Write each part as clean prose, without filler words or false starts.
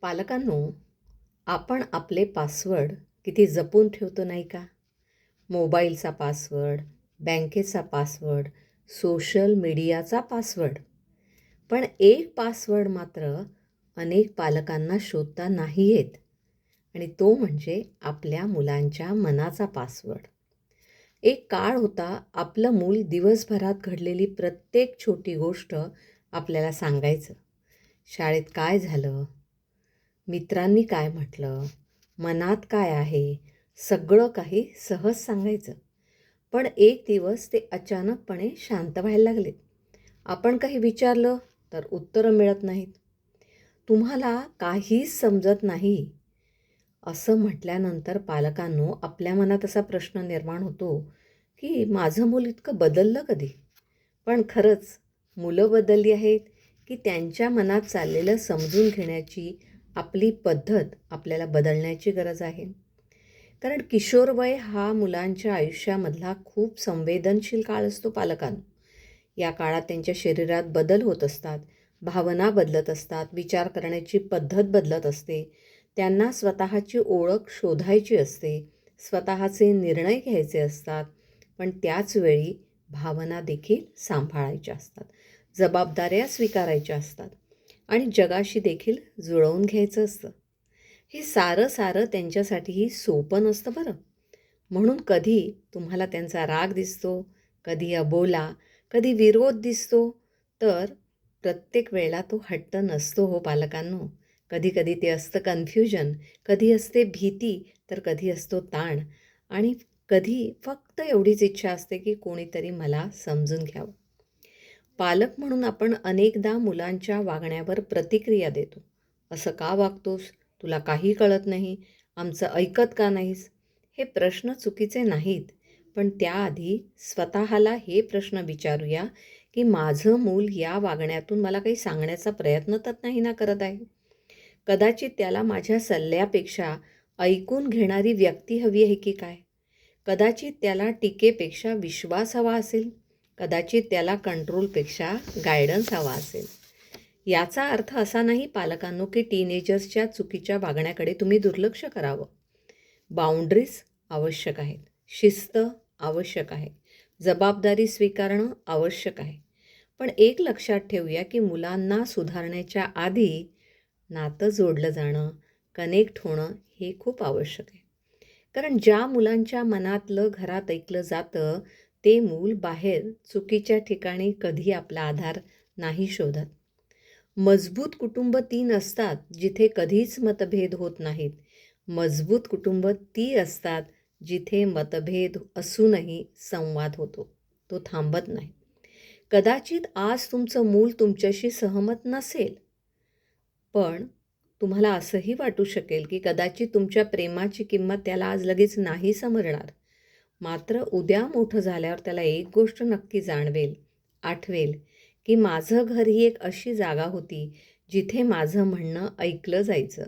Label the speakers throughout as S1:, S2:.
S1: पालकांनो, आपण आपले पासवर्ड किती जपून ठेवतो नाही का? मोबाईलचा पासवर्ड, बँकेचा पासवर्ड, सोशल मीडियाचा पासवर्ड. पण एक पासवर्ड मात्र अनेक पालकांना शोधता नाही येत आणि तो म्हणजे आपल्या मुलांच्या मनाचा पासवर्ड. एक काळ होता, आपलं मूल दिवसभरात घडलेली प्रत्येक छोटी गोष्ट आपल्याला सांगायचं. शाळेत काय झालं, मित्रांनी काय म्हटलं, मनात काय आहे, सगळं काही सहज सांगायचं. पण एक दिवस ते अचानकपणे शांत व्हायला लागले. आपण काही विचारलं तर उत्तरं मिळत नाहीत. तुम्हाला काहीच समजत नाही असं म्हटल्यानंतर पालकांनो, आपल्या मनात असा प्रश्न निर्माण होतो की माझं मूल इतकं बदललं कधी? पण खरंच मुलं बदलली आहेत की त्यांच्या मनात चाललेलं समजून घेण्याची आपली पद्धत आपल्याला बदलण्याची गरज आहे? कारण किशोरवय हा मुलांच्या आयुष्यामधला खूप संवेदनशील काळ असतो पालकांनो. या काळात त्यांच्या शरीरात बदल होत असतात, भावना बदलत असतात, विचार करण्याची पद्धत बदलत असते. त्यांना स्वतःची ओळख शोधायची असते, स्वतःचे निर्णय घ्यायचे असतात. पण त्याचवेळी भावना देखील सांभाळायच्या असतात, जबाबदाऱ्या स्वीकारायच्या असतात आणि जगाशी देखील जुळवून घ्यायचं असतं. हे सारं सारं त्यांच्यासाठीही सोपं नसतं बरं. म्हणून कधी तुम्हाला त्यांचा राग दिसतो, कधी अबोला, कधी विरोध दिसतो, तर प्रत्येक वेळेला तो हट्ट नसतो हो पालकांनो. कधी कधी ते असतं कन्फ्युजन, कधी असते भीती, तर कधी असतो ताण आणि कधी फक्त एवढीच इच्छा असते की कोणीतरी मला समजून घ्यावं. पालक म्हणून आपण अनेकदा मुलांच्या वागण्यावर प्रतिक्रिया देतो. असं का वागतोस? तुला काही कळत नाही? आमचं ऐकत का नाहीस? हे प्रश्न चुकीचे नाहीत, पण त्याआधी स्वतःला हे प्रश्न विचारूया की माझं मूल या वागण्यातून मला काही सांगण्याचा प्रयत्न तर नाही ना करत आहे? कदाचित त्याला माझ्या सल्ल्यापेक्षा ऐकून घेणारी व्यक्ती हवी आहे की काय? कदाचित त्याला टीकेपेक्षा विश्वास हवा असेल, कदाचित त्याला कंट्रोलपेक्षा गायडन्स हवा असेल. याचा अर्थ असा नाही पालकांनो की टीनेजर्सच्या चुकीच्या वागण्याकडे तुम्ही दुर्लक्ष करावं. बाउंड्रीज आवश्यक आहेत, शिस्त आवश्यक आहे, जबाबदारी स्वीकारणं आवश्यक आहे. पण एक लक्षात ठेवूया की मुलांना सुधारण्याच्या आधी नातं जोडलं जाणं, कनेक्ट होणं हे खूप आवश्यक आहे. कारण ज्या मुलांच्या मनातलं घरात ऐकलं जातं ते मूल बाहेर चुकीच्या ठिकाणी कधी आपला आधार नाही शोधत. मजबूत कुटुंब ती नसतात जिथे कधीच मतभेद होत नाहीत. मजबूत कुटुंब ती असतात जिथे मतभेद असूनही संवाद होतो, तो थांबत नाही. कदाचित आज तुमचं मूल तुमच्याशी सहमत नसेल, पण तुम्हाला असंही वाटू शकेल की कदाचित तुमच्या प्रेमाची किंमत त्याला आज लगेच नाही समजणार. मात्र उद्या मोठं झाल्यावर त्याला एक गोष्ट नक्की जाणवेल, आठवेल की माझं घर ही एक अशी जागा होती जिथे माझं म्हणणं ऐकलं जायचं,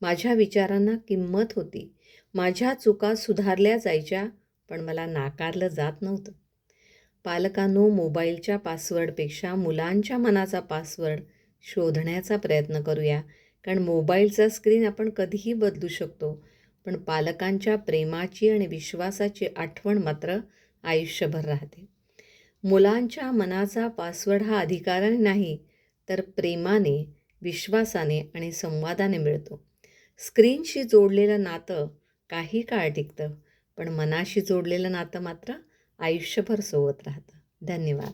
S1: माझ्या विचारांना किंमत होती, माझ्या चुका सुधारल्या जायच्या, पण मला नाकारलं जात नव्हतं. पालकांनो, मोबाईलच्या पासवर्डपेक्षा मुलांच्या मनाचा पासवर्ड शोधण्याचा प्रयत्न करूया. कारण मोबाईलचा स्क्रीन आपण कधीही बदलू शकतो, पण पालकांच्या प्रेमाची आणि विश्वासाची आठवण मात्र आयुष्यभर राहते. मुलांच्या मनाचा पासवर्ड हा अधिकाराने नाही, तर प्रेमाने, विश्वासाने आणि संवादाने मिळतो. स्क्रीनशी जोडलेलं नातं काही काळ टिकतं, पण मनाशी जोडलेलं नातं मात्र आयुष्यभर सोबत राहतं. धन्यवाद.